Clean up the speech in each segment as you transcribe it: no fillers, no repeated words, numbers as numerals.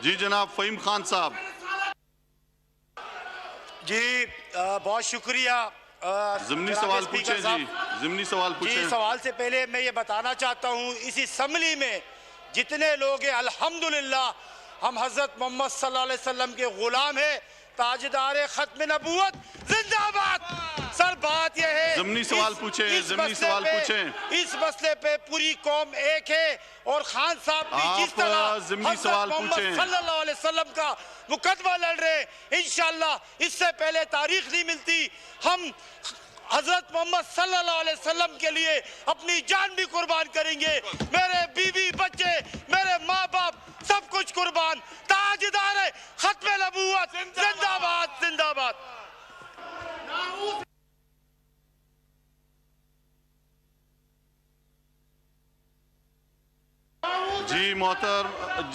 जी जनाब फ़हीम खान साहब। जी बहुत शुक्रिया। ज़िमनी सवाल पूछें जी, ज़िमनी सवाल पूछें। जी सवाल से पहले मैं ये बताना चाहता हूँ, इस असम्बली में जितने लोग हैं अल्हम्दुलिल्लाह हम हज़रत मोहम्मद सल्लल्लाहु अलैहि वसल्लम के ग़ुलाम हैं, ताजदार ख़त्म नबूवत जिंदाबाद। सर बात यह है, ज़िमनी सवाल पूछें, ज़िमनी सवाल पूछें। इस मसले पे पूरी कौम एक है और खान साहब भी जिस तरह ज़िमनी सवाल पूछें सल्लल्लाहु अलैहि वसल्लम का मुकदमा लड़ रहे, इंशाअल्लाह इससे पहले तारीख नहीं मिलती, हम हजरत मोहम्मद सल्लल्लाहु अलैहि वसल्लम के लिए अपनी जान भी कुर्बान करेंगे। मेरे बीवी बच्चे, मेरे माँ बाप सब कुछ कुर्बान। ताजदार खत्म नबूवत जिंदाबाद जिंदाबाद। जी मोहतर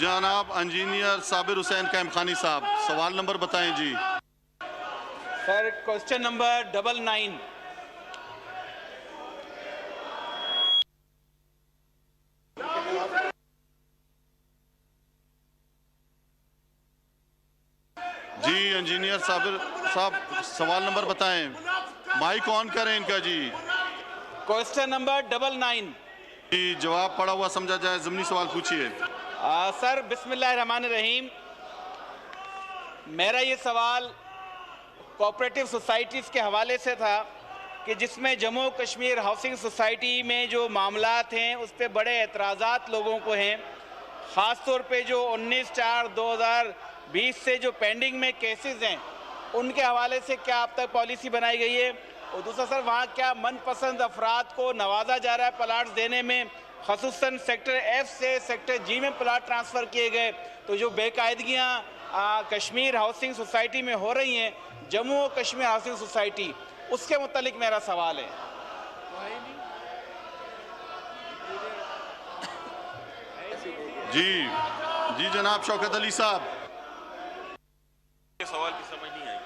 जनाब इंजीनियर साबिर हुसैन कैम खानी साहब, सवाल नंबर बताएं जी। Sir question number 99। जी इंजीनियर साबिर साहब सवाल नंबर बताएं, माइक ऑन करें इनका जी। Question number 99। जी जवाब पढ़ा हुआ समझा जाए, ज़िमनी सवाल पूछिए। सर बिस्मिल्लाहिर्रहमानिर्रहीम, मेरा ये सवाल कोऑपरेटिव सोसाइटीज़ के हवाले से था कि जिसमें जम्मू कश्मीर हाउसिंग सोसाइटी में जो मामलात हैं उस पर बड़े एतराज़ात लोगों को हैं, ख़ास तौर पे जो 19/4/2020 से जो पेंडिंग में केसेस हैं उनके हवाले से क्या अब तक पॉलिसी बनाई गई है? और दूसरा सर, वहाँ क्या मनपसंद अफराद को नवाजा जा रहा है प्लाट्स देने में, ख़ुसूसन सेक्टर F से सेक्टर G में प्लाट ट्रांसफ़र किए गए, तो जो बेकायदगियाँ कश्मीर हाउसिंग सोसाइटी में हो रही हैं, जम्मू और कश्मीर हाउसिंग सोसाइटी, उसके मुतालिक मेरा सवाल है। जी जी जनाब शौकत अली साहब। सवाल की समझ नहीं आई।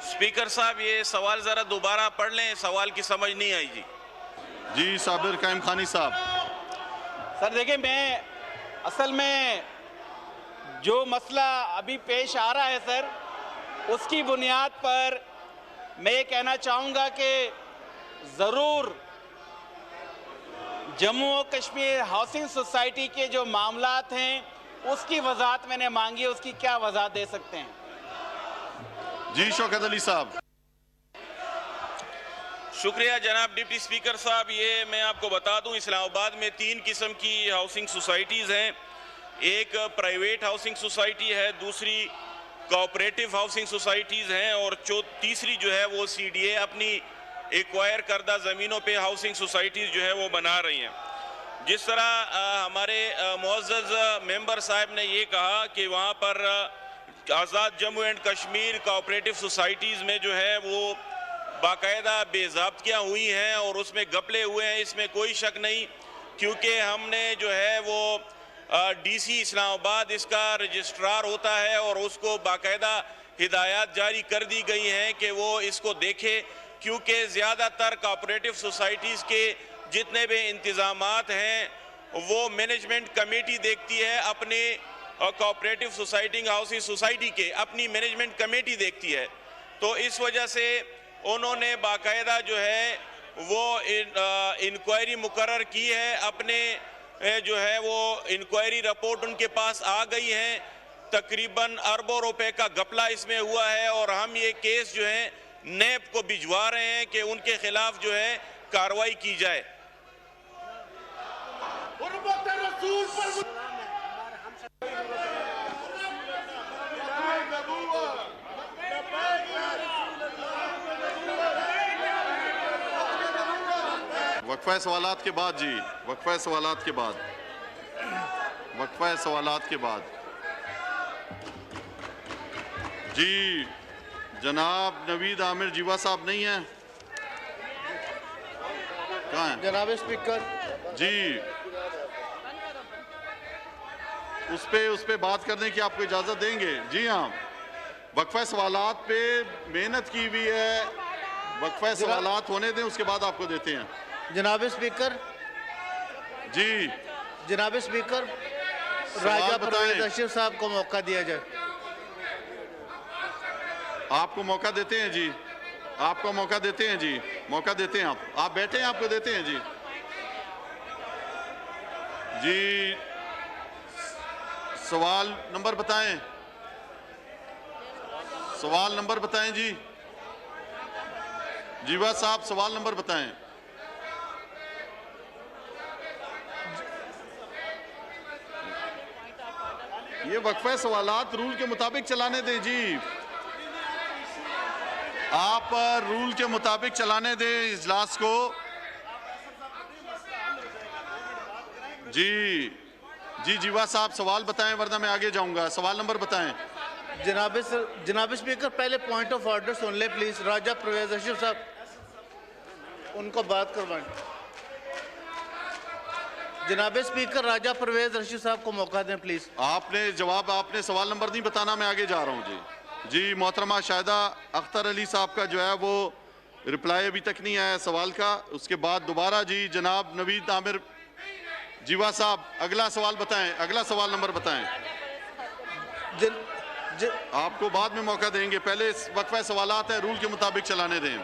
स्पीकर साहब ये सवाल जरा दोबारा पढ़ लें, सवाल की समझ नहीं आई जी। जी साबिर कैम खानी साहब। सर देखिए, मैं असल में जो मसला अभी पेश आ रहा है सर, उसकी बुनियाद पर मैं ये कहना चाहूँगा कि ज़रूर जम्मू और कश्मीर हाउसिंग सोसाइटी के जो मामलात हैं उसकी वजाहत मैंने मांगी है, उसकी क्या वजाहत दे सकते हैं? जी शौकत अली साहब। शुक्रिया जनाब डिप्टी स्पीकर साहब। ये मैं आपको बता दूं, इस्लामाबाद में 3 किस्म की हाउसिंग सोसाइटीज़ हैं। एक प्राइवेट हाउसिंग सोसाइटी है, दूसरी कोऑपरेटिव हाउसिंग सोसाइटीज़ हैं और तीसरी जो है वो CDA अपनी एक्वायर करदा ज़मीनों पे हाउसिंग सोसाइटीज़ जो है वो बना रही हैं। जिस तरह हमारे मुअज़्ज़ज़ मेंबर साहब ने ये कहा कि वहाँ पर Azad Jammu and Kashmir cooperative societies में जो है वो बाकायदा बेज़ाब्तियाँ हुई हैं और उसमें घपले हुए हैं, इसमें कोई शक नहीं, क्योंकि हमने जो है वो DC इस्लामाबाद इसका रजिस्ट्रार होता है और उसको बाकायदा हिदायत जारी कर दी गई हैं कि वो इसको देखे, क्योंकि ज़्यादातर कोऑपरेटिव सोसाइटीज़ के जितने भी इंतज़ामात हैं वो मैनेजमेंट कमेटी देखती है, अपने कोऑपरेटिव सोसाइटी हाउसिंग सोसाइटी के अपनी मैनेजमेंट कमेटी देखती है। तो इस वजह से उन्होंने बाकायदा जो है वो इंक्वायरी मुकर्रर की है, अपने जो है वो इंक्वायरी रिपोर्ट उनके पास आ गई है, तकरीबन अरबों रुपए का घपला इसमें हुआ है और हम ये केस जो है नैब को भिजवा रहे हैं कि उनके खिलाफ जो है कार्रवाई की जाए। वक्फा सवालात के बाद जी, वक्फा सवालात के बाद, वक्फा सवालात के बाद जी जनाब नवीद आमिर जीवा साहब नहीं हैं? कहाँ हैं? जनाब स्पीकर जी उस पे बात करने की आपको इजाज़त देंगे? जी हाँ, वक्फा सवालात पे मेहनत की हुई है, वक्फा सवालात होने दें उसके बाद आपको देते हैं। जनाब स्पीकर जी जनाब स्पीकर राजा बताएं। परवेज अशरफ साहब को मौका दिया जाए। आपको मौका देते हैं जी, आपको मौका देते हैं जी, मौका देते हैं आप बैठे हैं, आपको देते हैं जी। जी सवाल नंबर बताएं, सवाल नंबर बताएं जी। जीवा साहब सवाल नंबर बताएं। ये वक्फे सवालात रूल के मुताबिक चलाने दें जी, आप रूल के मुताबिक चलाने दें इजलास को जी। जी जीवा साहब सवाल बताएं वरना मैं आगे जाऊंगा। सवाल नंबर बताएं। जनाब स्पीकर, पहले पॉइंट ऑफ ऑर्डर सुन ले प्लीज। राजा परवेज अशरफ साहब उनको बात करवाएं। जनाब स्पीकर, राजा परवेज अशरफ साहब को मौका दें प्लीज। आपने जवाब, आपने सवाल नंबर नहीं बताना, मैं आगे जा रहा हूं जी। जी मोहतरमा शाहिदा अख्तर अली साहब का जो है वो रिप्लाई अभी तक नहीं आया सवाल का। उसके बाद दोबारा जी जनाब नवीद आमिर जीवा साहब अगला सवाल बताएं, अगला सवाल नंबर बताएं। आपको बाद में मौका देंगे, पहले वक्फा सवालात है, रूल के मुताबिक चलाने दें।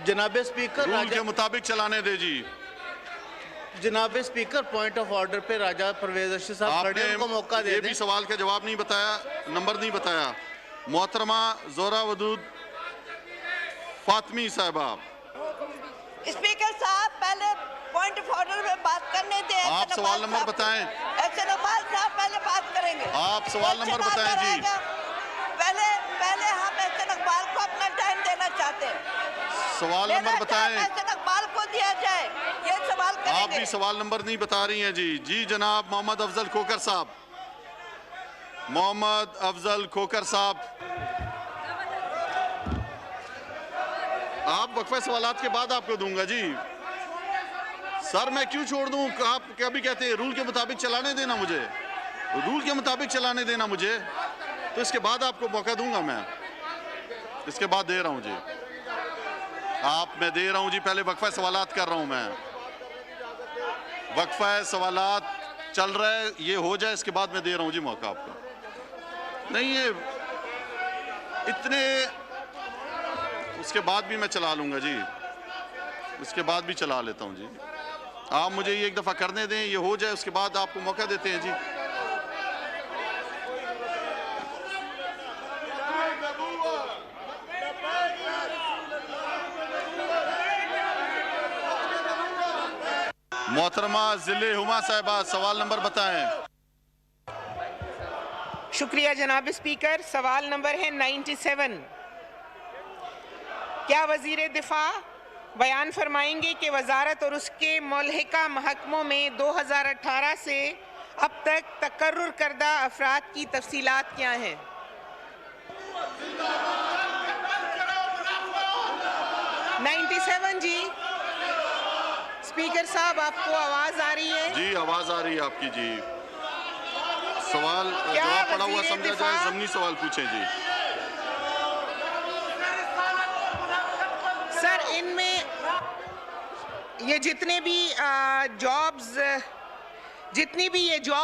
जनाब स्पीकर, रूल के मुताबिक चलाने दें जी। जनाब स्पीकर, पॉइंट ऑफ ऑर्डर पे राजा परवेज अशरफ साहब खड़े हैं, उनको मौका दे ये दें। भी सवाल का जवाब नहीं बताया, नंबर नहीं बताया। मोहतरमा जोरा वदूद फातमी साहबा। स्पीकर साहब पहले पॉइंट ऑफ ऑर्डर में बात करने दें। आप सवाल नंबर बताएं। एक्शन अब्बास साहब पहले बात करेंगे। आप सवाल नंबर बताएं जी। पहले हम एक्शन अकबाल को अपना टाइम देना चाहते हैं। सवाल नंबर बताएं। एक्शन अकबाल को दिया जाए, ये सवाल करेंगे। आप भी सवाल नंबर नहीं बता रही हैं जी। जी जनाब मोहम्मद अफजल खोकर साहब, मोहम्मद अफजल खोकर साहब, आप वक्फे सवालात के बाद आपको दूंगा जी। सर मैं क्यों छोड़ दूं? आप कभी कहते हैं रूल के मुताबिक चलाने देना मुझे, रूल के मुताबिक चलाने देना मुझे, तो इसके बाद आपको मौका दूंगा मैं, इसके बाद दे रहा हूं जी। मैं दे रहा हूं जी, पहले वक्फा सवालात कर रहा हूं मैं। वक्फा सवालात चल रहा है, ये हो जाए इसके बाद मैं दे रहा हूं जी मौका आपको। नहीं ये इतने, उसके बाद भी मैं चला लूंगा जी, उसके बाद भी चला लेता हूं जी। आप मुझे ये एक दफा करने दें, ये हो जाए उसके बाद आपको मौका देते हैं जी। मोहतरमा जिले हुमा साहिबा सवाल नंबर बताएं। शुक्रिया जनाब स्पीकर। सवाल नंबर है 97। क्या वजीर दिफा बयान फरमाएंगे कि वजारत और उसके मुल्हिका महकमों में 2018 से अब तक तकर्रुर करदा अफराद की तफसीलात क्या हैं? जी स्पीकर साहब आपको आवाज आ रही है? जी आवाज आ रही है आपकी जी। सवाल क्या जवाब पड़ा हुआ वज़ीर समझा दिफा जाए, ज़मीनी सवाल पूछें जी। सर इनमें ये जितने भी जॉब्स, जितनी भी ये जॉब